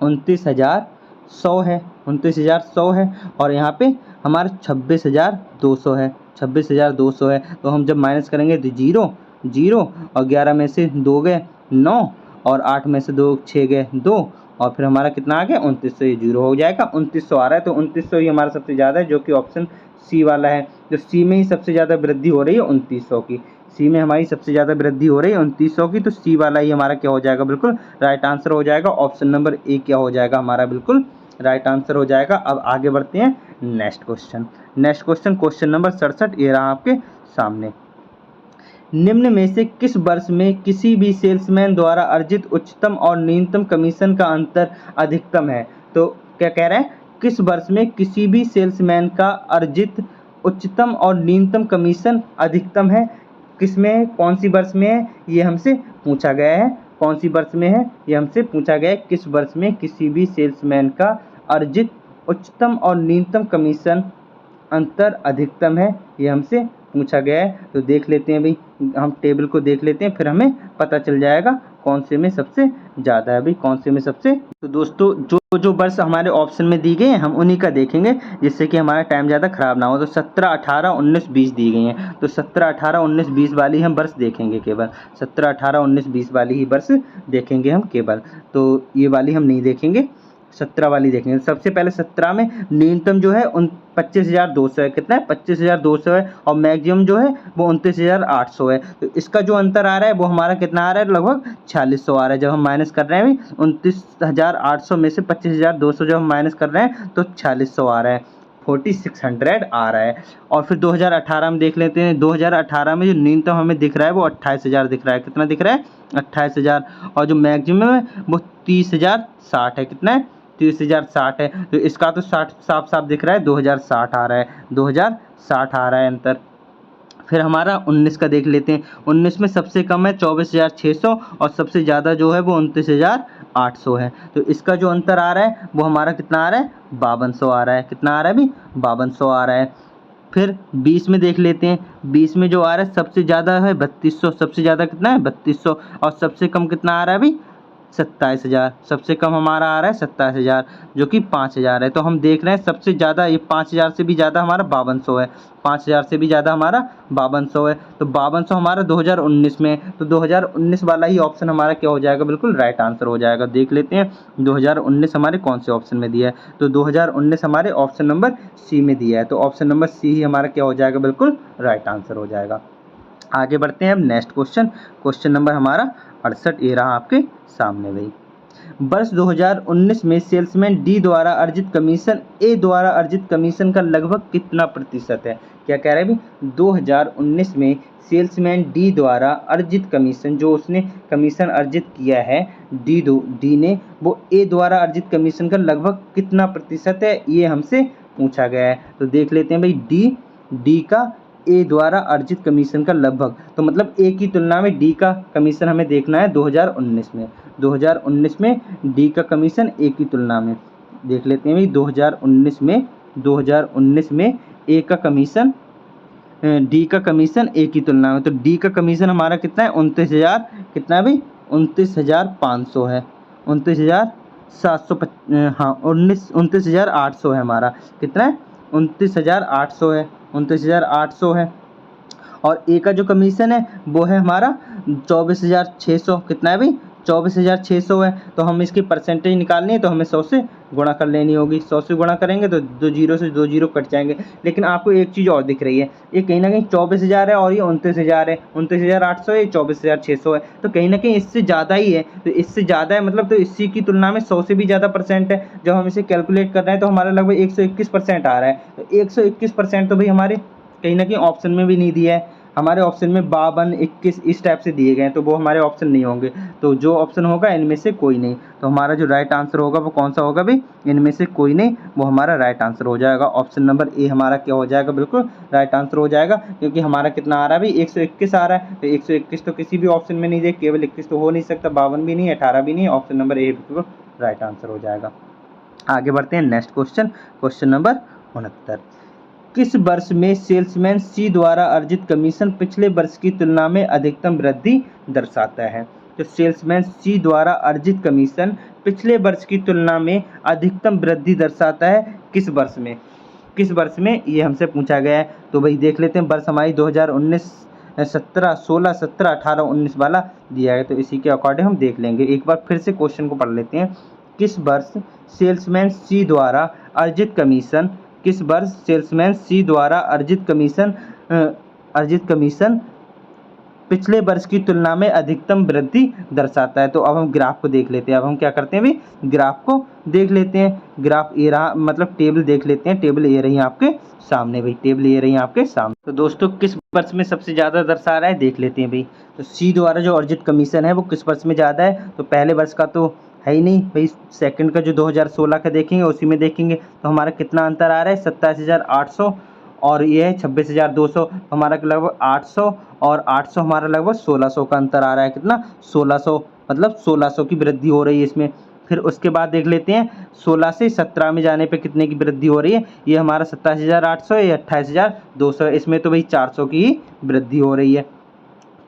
29,100 है, 29,100 है और यहाँ पे हमारा 26,200 है, 26,200 है। तो हम जब माइनस करेंगे तो जीरो जीरो और 11 में से 2 गए 9 और 8 में से 2 6 गए 2 और फिर हमारा कितना आ गया? 2900। ये जीरो हो जाएगा, 2900 आ रहा है। तो 2900 ही हमारा सबसे ज़्यादा है, जो कि ऑप्शन सी वाला है। जो सी में ही सबसे ज़्यादा वृद्धि हो रही है 2900 की, सी में हमारी सबसे ज़्यादा वृद्धि हो रही है 2900 की। तो सी वाला ही हमारा क्या हो जाएगा? बिल्कुल राइट आंसर हो जाएगा। ऑप्शन नंबर ए क्या हो जाएगा हमारा? बिल्कुल राइट आंसर हो जाएगा। अब आगे बढ़ते हैं next question. Next question, question number 67 ये रहा आपके सामने। निम्न में से किस वर्ष में किसी भी सेल्समैन द्वारा अर्जित उच्चतम और न्यूनतम कमीशन का अंतर अधिकतम है? तो क्या कह रहे हैं? किस वर्ष में किसी भी सेल्समैन का अर्जित उच्चतम और न्यूनतम कमीशन अधिकतम है? किस में है? कौन सी वर्ष में है? ये हमसे पूछा गया है। कौन सी वर्ष में है? ये हमसे पूछा गया है किस वर्ष में किसी भी सेल्समैन का अर्जित उच्चतम और न्यूनतम कमीशन अंतर अधिकतम है, ये हमसे पूछा गया है। तो देख लेते हैं भाई, हम टेबल को देख लेते हैं, फिर हमें पता चल जाएगा कौन से में सबसे ज़्यादा है भाई, कौन से में सबसे। तो दोस्तों जो वर्ष हमारे ऑप्शन में दी गई हैं हम उन्हीं का देखेंगे, जिससे कि हमारा टाइम ज़्यादा ख़राब ना हो। तो 17, 18, 19, 20 दी गई हैं। तो 17, 18, 19, 20 वाली हम वर्ष देखेंगे केवल। 17, 18, 19, 20 वाली ही वर्ष देखेंगे हम केवल। तो ये वाली हम नहीं देखेंगे, 17 वाली देखेंगे। सबसे पहले 17 में न्यूनतम जो है 25,200 है। कितना है? 25,200 है। और मैक्सिमम जो है वो 29,800 है। तो इसका जो अंतर आ रहा है वो हमारा कितना आ रहा है? लगभग 4600 आ रहा है। जब हम माइनस कर रहे हैं 29,800 में से 25,200 जब हम माइनस कर रहे हैं तो 4600 आ रहा है, 4600 आ रहा है। और फिर 2018 में देख लेते हैं। 2018 में जो न्यूनतम हमें दिख रहा है वो 28,000 दिख रहा है। कितना दिख रहा है? 28,000। और जो मैक्सिमम है वो 30,060 है। कितना है? 30,060 है। तो इसका तो 60 साफ साफ दिख रहा है, 2060 आ रहा है, 2060 आ रहा है अंतर। फिर हमारा 19 का देख लेते हैं। 19 में सबसे कम है 24,600 और सबसे ज़्यादा जो है वो 29,800 है। तो इसका जो अंतर आ रहा है वो हमारा कितना आ रहा है? 5200 आ रहा है। कितना आ रहा है भाई? 5200 आ रहा है। फिर 20 में देख लेते हैं। 20 में जो आ रहा है सबसे ज़्यादा है 3200, सबसे ज़्यादा कितना है? 3200 और सबसे कम कितना आ रहा है भाई? 27,000। सबसे कम हमारा आ रहा है 27,000 जो कि 5,000 है। तो हम देख रहे हैं सबसे ज़्यादा ये 5,000 से भी ज़्यादा हमारा 5200 है। 5,000 से भी ज़्यादा हमारा 5200 है। तो 5200 हमारा 2019 में है। तो 2019 वाला ही ऑप्शन हमारा क्या हो जाएगा, बिल्कुल राइट आंसर हो जाएगा। देख लेते हैं 2019 हमारे कौन से ऑप्शन में दिया है। तो 2019 हमारे ऑप्शन नंबर सी में दिया है। तो ऑप्शन नंबर सी ही हमारा क्या हो जाएगा, बिल्कुल राइट आंसर हो जाएगा। आगे बढ़ते हैं अब नेक्स्ट क्वेश्चन। क्वेश्चन नंबर हमारा 68 ये रहा आपके सामने भाई। वर्ष 2019 में सेल्समैन डी द्वारा अर्जित कमीशन ए द्वारा अर्जित कमीशन का लगभग कितना प्रतिशत है। क्या कह रहे हैं भाई, 2019 में सेल्समैन डी द्वारा अर्जित कमीशन, जो उसने कमीशन अर्जित किया है डी ने, वो ए द्वारा अर्जित कमीशन का लगभग कितना प्रतिशत है, ये हमसे पूछा गया है। तो देख लेते हैं भाई डी का ए द्वारा अर्जित कमीशन का लगभग, तो मतलब ए की तुलना में डी का कमीशन हमें देखना है 2019 में। 2019 में डी का कमीशन ए की तुलना में देख लेते हैं भाई। 2019 में ए का कमीशन, डी का कमीशन ए की तुलना में, तो डी का कमीशन हमारा कितना है, 29,000, कितना है भाई, 29,500 है, 29,700, हाँ 29,800 है हमारा, कितना है, 29,800 है, 29,800 है। और ए का जो कमीशन है वो है हमारा 24,600, कितना है भाई, 24,600 है। तो हम इसकी परसेंटेज निकालनी है तो हमें 100 से गुणा कर लेनी होगी। 100 से गुणा करेंगे तो 2 जीरो से 2 जीरो कट जाएंगे। लेकिन आपको एक चीज़ और दिख रही है, ये कहीं ना कहीं 24,000 है और ये 29,000 है, 29,800 है, 24,600 है, तो कहीं ना कहीं इससे ज़्यादा ही है। तो इससे ज़्यादा है मतलब, तो इसी की तुलना में 100 से भी ज़्यादा परसेंट है। जब हम इसे कैलकुलेट कर रहे हैं तो हमारा लगभग 121% आ रहा है। तो 121% तो भाई हमारे कहीं ना कहीं ऑप्शन में भी नहीं दिया है। हमारे ऑप्शन में 52, 21 इस टाइप से दिए गए हैं, तो वो हमारे ऑप्शन नहीं होंगे। तो जो ऑप्शन होगा इनमें से कोई नहीं। तो हमारा जो राइट आंसर होगा वो कौन सा होगा भाई, इनमें से कोई नहीं, वो हमारा राइट आंसर हो जाएगा। ऑप्शन नंबर ए हमारा क्या हो जाएगा, बिल्कुल राइट आंसर हो जाएगा। क्योंकि हमारा कितना आ रहा है भाई, 121 आ रहा है। तो 121 तो किसी भी ऑप्शन में नहीं दे, केवल 21 तो हो नहीं सकता, 52 भी नहीं, 18 भी नहीं। ऑप्शन नंबर ए बिल्कुल राइट आंसर हो जाएगा। आगे बढ़ते हैं नेक्स्ट क्वेश्चन। Question number 69। किस वर्ष में सेल्समैन सी द्वारा अर्जित कमीशन पिछले वर्ष की तुलना में अधिकतम वृद्धि दर्शाता है। तो सेल्समैन सी द्वारा अर्जित कमीशन पिछले वर्ष की तुलना में अधिकतम वृद्धि दर्शाता है किस वर्ष में, किस वर्ष में, ये हमसे पूछा गया है। तो भाई देख लेते हैं, वर्ष हमारी 2019, 17, 16, 17, 18, 19 वाला दिया है। तो इसी के अकॉर्डिंग हम देख लेंगे। एक बार फिर से क्वेश्चन को पढ़ लेते हैं। किस वर्ष सेल्समैन सी द्वारा अर्जित कमीशन, किस वर्ष सेल्समैन सी द्वारा अर्जित कमीशन पिछले वर्ष की तुलना में अधिकतम वृद्धि दर्शाता है। तो अब हम ग्राफ को देख लेते हैं। अब हम क्या करते हैं भाई, ग्राफ को देख लेते हैं। ग्राफ ये रहा, मतलब टेबल देख लेते हैं। टेबल ये रही आपके सामने भाई, टेबल ये रही आपके सामने। तो दोस्तों किस वर्ष में सबसे ज़्यादा दर्शा रहा है देख लेते हैं भाई। तो सी द्वारा जो अर्जित कमीशन है वो किस वर्ष में ज़्यादा है, तो पहले वर्ष का तो है ही नहीं भाई। सेकंड का जो 2016 का देखेंगे उसी में देखेंगे। तो हमारा कितना अंतर आ रहा है, 27,800 और ये है 26,200। हमारा लगभग 800 और 800 हमारा लगभग 1600 का अंतर आ रहा है। कितना, 1600, मतलब 1600 की वृद्धि हो रही है इसमें। फिर उसके बाद देख लेते हैं 16 से 17 में जाने पे कितने की वृद्धि हो रही है। ये हमारा 27,800 है, ये 28,200 है। इसमें तो भाई 400 की ही वृद्धि हो रही है।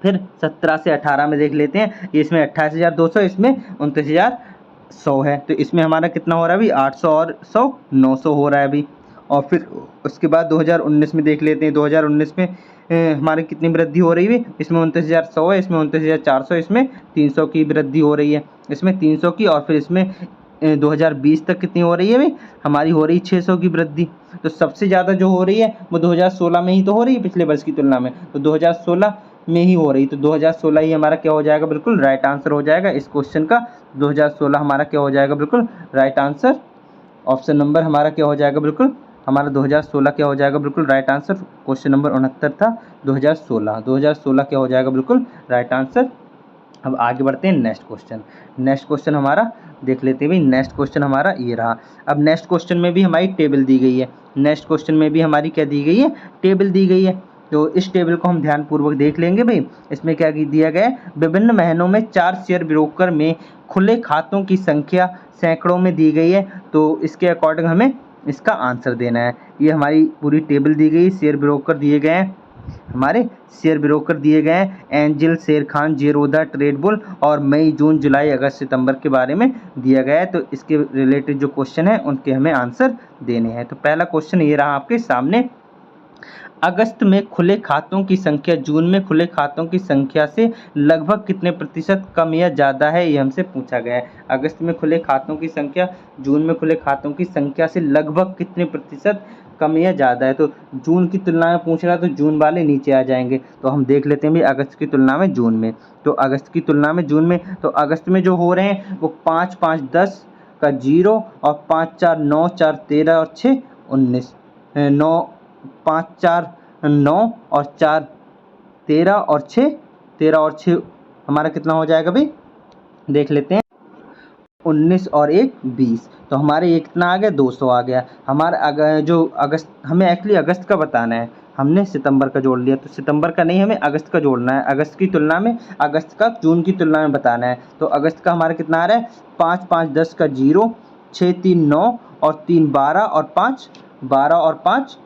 फिर 17 से 18 में देख लेते हैं, इसमें 28,200, इसमें 29,100 है। तो इसमें हमारा कितना हो रहा है अभी, 800 और 100, 900 हो रहा है अभी। और फिर उसके बाद 2019 में देख लेते हैं। 2019 में हमारी कितनी वृद्धि हो रही है, इसमें 29,100 है, इसमें 29,400, इसमें 300 की वृद्धि हो रही है, इसमें 300 की। और फिर इसमें 2020 तक कितनी हो रही है भाई, हमारी हो रही है 600 की वृद्धि। तो सबसे ज़्यादा जो हो रही है वो 2016 में ही तो हो रही है पिछले वर्ष की तुलना में। तो 2016 में ही हो रही, तो 2016 ही हमारा क्या हो जाएगा, बिल्कुल राइट आंसर हो जाएगा इस क्वेश्चन का। 2016 हमारा क्या हो जाएगा, बिल्कुल राइट आंसर। ऑप्शन नंबर हमारा क्या हो जाएगा, बिल्कुल हमारा 2016 क्या हो जाएगा, बिल्कुल राइट आंसर। क्वेश्चन नंबर 69 था 2016 क्या हो जाएगा, बिल्कुल राइट आंसर। अब आगे बढ़ते हैं नेक्स्ट क्वेश्चन। नेक्स्ट क्वेश्चन हमारा देख लेते हैं भाई। नेक्स्ट क्वेश्चन हमारा ये रहा। अब नेक्स्ट क्वेश्चन में भी हमारी टेबल दी गई है। नेक्स्ट क्वेश्चन में भी हमारी क्या दी गई है, टेबल दी गई है। तो इस टेबल को हम ध्यानपूर्वक देख लेंगे भाई। इसमें क्या दिया गया है, विभिन्न महीनों में 4 शेयर ब्रोकर में खुले खातों की संख्या सैकड़ों में दी गई है। तो इसके अकॉर्डिंग हमें इसका आंसर देना है। ये हमारी पूरी टेबल दी गई, शेयर ब्रोकर दिए गए हैं हमारे शेयर ब्रोकर दिए गए हैं, एंजल, शेर खान, जेरोधा, ट्रेडबुल और मई, जून, जुलाई, अगस्त, सितंबर के बारे में दिया गया है। तो इसके रिलेटेड जो क्वेश्चन है उनके हमें आंसर देने हैं। तो पहला क्वेश्चन ये रहा आपके सामने, अगस्त में खुले खातों की संख्या जून में खुले खातों की संख्या से लगभग कितने प्रतिशत कम या ज़्यादा है, ये हमसे पूछा गया है। अगस्त में खुले खातों की संख्या जून में खुले खातों की संख्या से लगभग कितने प्रतिशत कम या ज़्यादा है। तो जून की तुलना में पूछ रहा है तो जून वाले नीचे आ जाएंगे। तो हम देख लेते हैं भी अगस्त की तुलना में जून में। तो अगस्त की तुलना में जून में, तो अगस्त में जो हो रहे हैं वो 5, 5, 10 का 0 और 5, 4, 9, 4, 13 और 6, 19, 9, 5, 4, 9 और 4, 13 और 6, 13 और 6 हमारा कितना हो जाएगा भाई, देख लेते हैं। 19 और 1, 20। तो हमारे ये कितना आ गया, 200 आ गया हमारा। जो अगस्त, हमें एक्चुअली अगस्त का बताना है, हमने सितंबर का जोड़ लिया। तो सितंबर का नहीं, हमें अगस्त का जोड़ना है। अगस्त की तुलना में, अगस्त का जून की तुलना में बताना है। तो अगस्त का हमारा कितना आ रहा है, 5, 5, 10 का 0, 6, 3, 9 और 3, 12 और 5, 12 और 5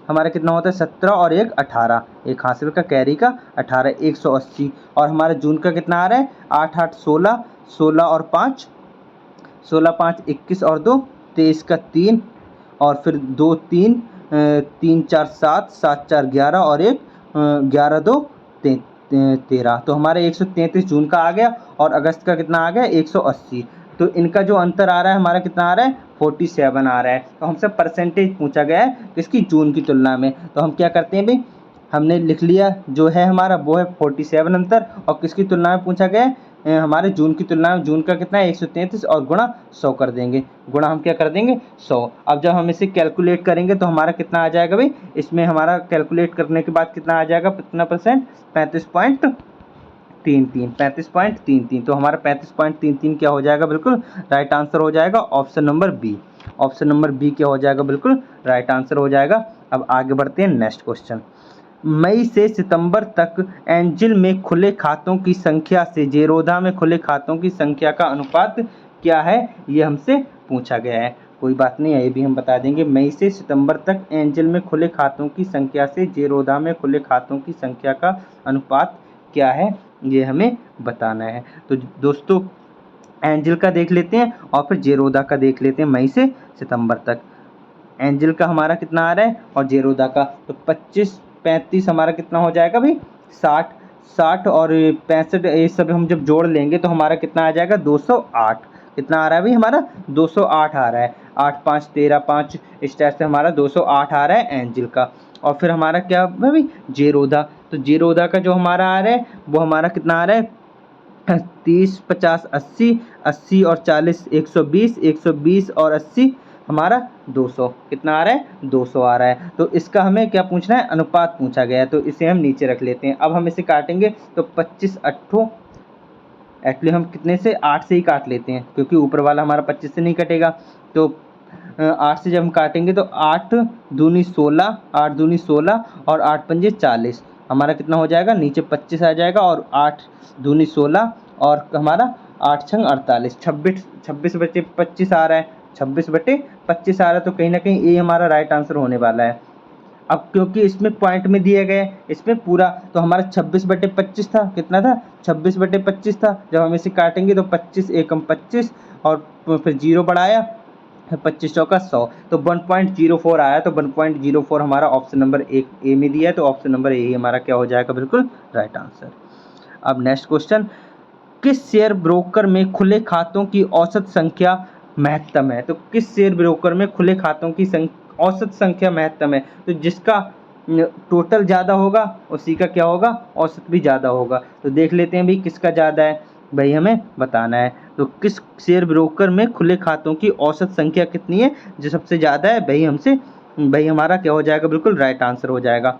हमारा कितना होता है, 17 और 1, 18, एक हासिल का कैरी का 18, 180। और हमारा जून का कितना आ रहा है, 8, 8, 16, 16 और 5, 16, 5, 21 और 2, 23 का 3 और फिर 2, 3, 3, 4, 7, 7, 4, 11 और 1, 11, 2, 13। तो हमारे 133 जून का आ गया और अगस्त का कितना आ गया, 180। तो इनका जो अंतर आ रहा है हमारा कितना आ रहा है, 47 आ रहा है। तो हमसे परसेंटेज पूछा गया है किसकी, जून की तुलना में। तो हम क्या करते हैं भाई, हमने लिख लिया जो है हमारा वो है 47 अंतर, और किसकी तुलना में पूछा गया है, हमारे जून की तुलना में। जून का कितना है, 133 और गुणा 100 कर देंगे। गुणा हम क्या कर देंगे, 100। अब जब हम इसे कैलकुलेट करेंगे तो हमारा कितना आ जाएगा भाई, इसमें हमारा कैलकुलेट करने के बाद कितना आ जाएगा, कितना परसेंट, 35.33, 35.33। तो हमारा 35.33 क्या हो जाएगा, बिल्कुल राइट आंसर हो जाएगा, option number B. Option number B क्या हो जाएगा, बिल्कुल राइट आंसर हो जाएगा। अब आगे बढ़ते हैं नेक्स्ट क्वेश्चन। मई से सितंबर तक एंजिल में खुले खातों की संख्या से जेरोधा में खुले खातों की संख्या का अनुपात क्या है, ये हमसे पूछा गया है। कोई बात नहीं है, ये भी हम बता देंगे। मई से सितंबर तक एंजिल में खुले खातों की संख्या से जेरोधा में खुले खातों की संख्या का अनुपात क्या है, ये हमें बताना है। तो दोस्तों एंजिल का देख लेते हैं और फिर जेरोधा का देख लेते हैं। मई से सितंबर तक एंजिल का हमारा कितना आ रहा है और जेरोधा का, तो 25, 35 हमारा कितना हो जाएगा भाई, 60, 60 और 65, ये सब हम जब जोड़ लेंगे तो हमारा कितना आ जाएगा, 208। कितना आ रहा है भाई हमारा, 208 आ रहा है। 8, 5, 13, 5 इस टाइप से हमारा 208 आ रहा है एंजिल का। और फिर हमारा क्या है भाई, जेरोधा। तो जेरोधा का जो हमारा आ रहा है वो हमारा कितना आ रहा है, 30, 50, 80, 80 और 40, 120, 120 और 80 हमारा 200। कितना आ रहा है, 200 आ रहा है। तो इसका हमें क्या पूछना है, अनुपात पूछा गया है। तो इसे हम नीचे रख लेते हैं। अब हम इसे काटेंगे तो 25, 8, एक्चुअली हम कितने से, 8 से ही काट लेते हैं क्योंकि ऊपर वाला हमारा 25 से नहीं कटेगा। तो 8 से जब हम काटेंगे तो 8 दूनी 16, 8 दूनी 16 और 8 पंजे 40, हमारा कितना हो जाएगा, नीचे 25 आ जाएगा और 8 दूनी 16 और हमारा 8 छंग 48, 26 बटे 25 आ रहा है, 26 बटे 25 आ रहा है। तो कहीं ना कहीं ये हमारा राइट आंसर होने वाला है। अब क्योंकि इसमें पॉइंट में दिया गया है इसमें पूरा, तो हमारा 26 बटे 25 था, कितना था, 26 बटे 25 था। जब हम इसे काटेंगे तो 25 एकम 25 और फिर 0 बढ़ाया, 25 चौका 100, तो 1.04 आया। तो 1.04 हमारा ऑप्शन नंबर ए में दिया है। तो ऑप्शन नंबर ए हमारा क्या हो जाएगा, बिल्कुल राइट आंसर। अब नेक्स्ट क्वेश्चन, किस शेयर ब्रोकर में खुले खातों की औसत संख्या महत्तम है। तो किस शेयर ब्रोकर में खुले खातों की औसत संख्या महत्तम है। तो जिसका टोटल ज़्यादा होगा उसी का क्या होगा, औसत भी ज़्यादा होगा। तो देख लेते हैं भाई किसका ज़्यादा है, भाई हमें बताना है। तो किस शेयर ब्रोकर में खुले खातों की औसत संख्या कितनी है, जो सबसे ज़्यादा है, भाई हमारा क्या हो जाएगा, बिल्कुल राइट आंसर हो जाएगा।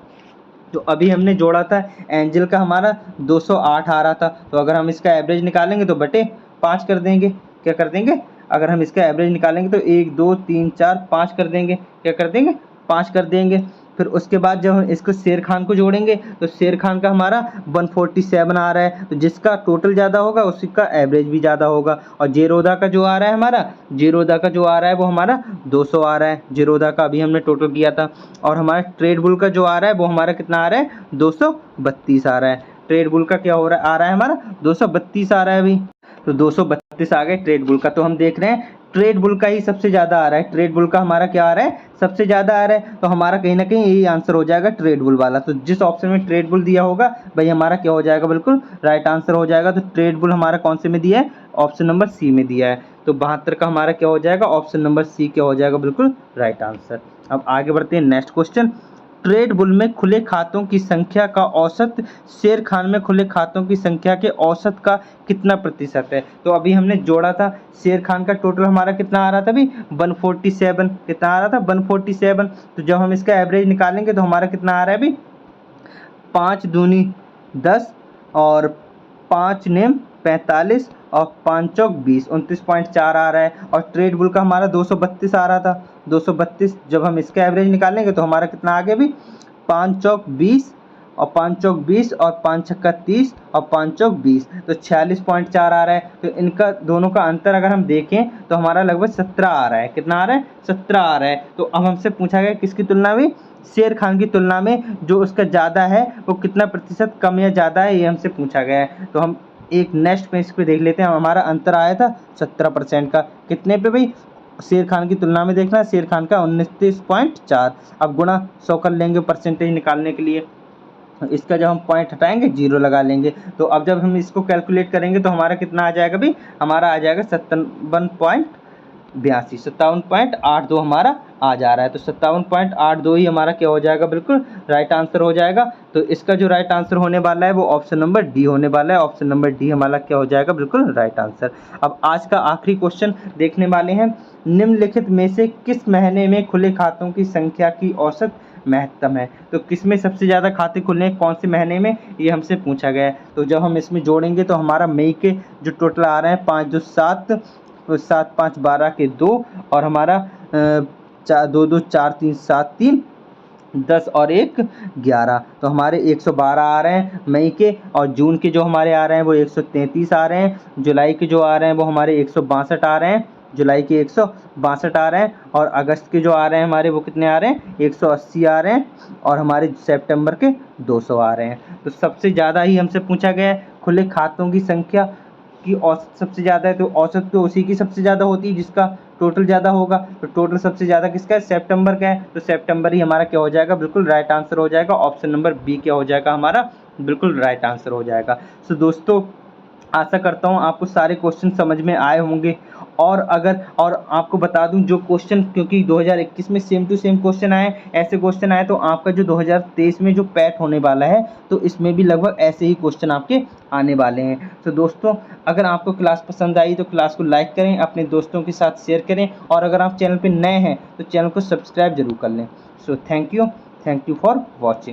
तो अभी हमने जोड़ा था एंजल का हमारा 208 आ रहा था। तो अगर हम इसका एवरेज निकालेंगे तो बटे 5 कर देंगे। क्या कर देंगे, अगर हम इसका एवरेज निकालेंगे तो 1, 2, 3, 4, 5 कर देंगे। क्या कर देंगे, 5 कर देंगे। फिर उसके बाद जब हम इसको शेर खान को जोड़ेंगे तो शेर खान का हमारा 147 आ रहा है, तो जिसका टोटल ज़्यादा होगा उसी का एवरेज भी ज़्यादा होगा। और जेरोदा का जो आ रहा है हमारा, जेरोदा का जो आ रहा है वो हमारा 200 आ रहा है, जेरोदा का अभी हमने टोटल किया था। और हमारा ट्रेड बुल का जो आ रहा है वो हमारा कितना आ रहा है, 232 आ रहा है। ट्रेड बुल का क्या हो रहा है, आ रहा है हमारा 232 आ रहा है अभी, तो 232 आ गए ट्रेड बुल का। तो हम देख रहे हैं ट्रेड बुल का ही सबसे ज़्यादा आ रहा है, ट्रेड बुल का हमारा क्या आ रहा है, सबसे ज़्यादा आ रहा है। तो हमारा कहीं ना कहीं यही आंसर हो जाएगा ट्रेड बुल वाला। तो जिस ऑप्शन में ट्रेड बुल दिया होगा भाई हमारा क्या हो जाएगा, बिल्कुल राइट आंसर हो जाएगा। तो ट्रेड बुल हमारा कौन से में दिया है, ऑप्शन नंबर सी में दिया है। तो 72 का हमारा क्या हो जाएगा, ऑप्शन नंबर सी क्या हो जाएगा, बिल्कुल राइट आंसर। अब आगे बढ़ते हैं नेक्स्ट क्वेश्चन। ट्रेड बुल में खुले खातों की संख्या का औसत शेर खान में खुले खातों की संख्या के औसत का कितना प्रतिशत है। तो अभी हमने जोड़ा था, शेर खान का टोटल हमारा कितना आ रहा था अभी, 147, कितना आ रहा था 147। तो जब हम इसका एवरेज निकालेंगे तो हमारा कितना आ रहा है अभी, 5 दूनी 10 और 5 नेम 45 और 5 चौक 20, 29.4 आ रहा है। और ट्रेड बुल का हमारा 232 आ रहा था, 232। जब हम इसका एवरेज निकालेंगे तो हमारा कितना आ गया अभी, 5 चौक 20 और 5 चौक 20 और 5 छक्का 30 और 5 चौक 20, तो 46.4 आ रहा है। तो इनका दोनों का अंतर अगर हम देखें तो हमारा लगभग 17 आ रहा है। कितना आ रहा है, 17 आ रहा है। तो अब हमसे पूछा गया किसकी तुलना में, शेर खान की तुलना में जो उसका ज़्यादा है वो कितना प्रतिशत कम या ज़्यादा है, ये हमसे पूछा गया है। तो हम एक नेक्स्ट पेज पे देख लेते हैं। हमारा अंतर आया था 17% का, कितने पे भाई, शेर खान की तुलना में देखना, शेर खान का 29.4। अब गुणा 100 कर लेंगे परसेंटेज निकालने के लिए। इसका जब हम पॉइंट हटाएंगे 0 लगा लेंगे। तो अब जब हम इसको कैलकुलेट करेंगे तो हमारा कितना आ जाएगा भाई, हमारा आ जाएगा 57.82 हमारा आ जा रहा है। तो 57.82 ही हमारा क्या हो जाएगा, बिल्कुल राइट आंसर हो जाएगा। तो इसका जो राइट आंसर होने वाला है वो ऑप्शन नंबर डी होने वाला है। ऑप्शन नंबर डी हमारा क्या हो जाएगा, बिल्कुल राइट आंसर। अब आज का आखिरी क्वेश्चन देखने वाले हैं। निम्नलिखित में से किस महीने में खुले खातों की संख्या की औसत महत्तम है। तो किस में सबसे ज़्यादा खाते खुले हैं, कौन से महीने में, ये हमसे पूछा गया है। तो जब हम इसमें जोड़ेंगे तो हमारा मई के जो टोटल आ रहे हैं 5 2 7, 7 5 12 के 2 और हमारा 2 2 4 3 7 3 10 और 1 11, तो हमारे 112 आ रहे हैं मई के। और जून के जो हमारे आ रहे हैं वो 133 आ रहे हैं। जुलाई के जो आ रहे हैं वो हमारे 162 आ रहे हैं, जुलाई के 162 आ रहे हैं। और अगस्त के जो आ रहे हैं हमारे वो कितने आ रहे हैं, 180 आ रहे हैं। और हमारे सितंबर के 200 आ रहे हैं। तो सबसे ज़्यादा ही हमसे पूछा गया है खुले खातों की संख्या की औसत सबसे ज़्यादा है। तो औसत तो उसी की सबसे ज़्यादा होती है जिसका टोटल ज़्यादा होगा। तो टोटल सबसे ज़्यादा किसका है, सितंबर का है। तो सितंबर ही हमारा क्या हो जाएगा, बिल्कुल राइट आंसर हो जाएगा। ऑप्शन नंबर बी क्या हो जाएगा हमारा, बिल्कुल राइट आंसर हो जाएगा। तो दोस्तों आशा करता हूँ आपको सारे क्वेश्चन समझ में आए होंगे। और आपको बता दूं जो क्वेश्चन, क्योंकि 2021 में सेम टू सेम क्वेश्चन आए, ऐसे क्वेश्चन आए, तो आपका जो 2023 में जो पैट होने वाला है तो इसमें भी लगभग ऐसे ही क्वेश्चन आपके आने वाले हैं। तो दोस्तों अगर आपको क्लास पसंद आई तो क्लास को लाइक करें, अपने दोस्तों के साथ शेयर करें, और अगर आप चैनल पर नए हैं तो चैनल को सब्सक्राइब जरूर कर लें। So thank you for watching.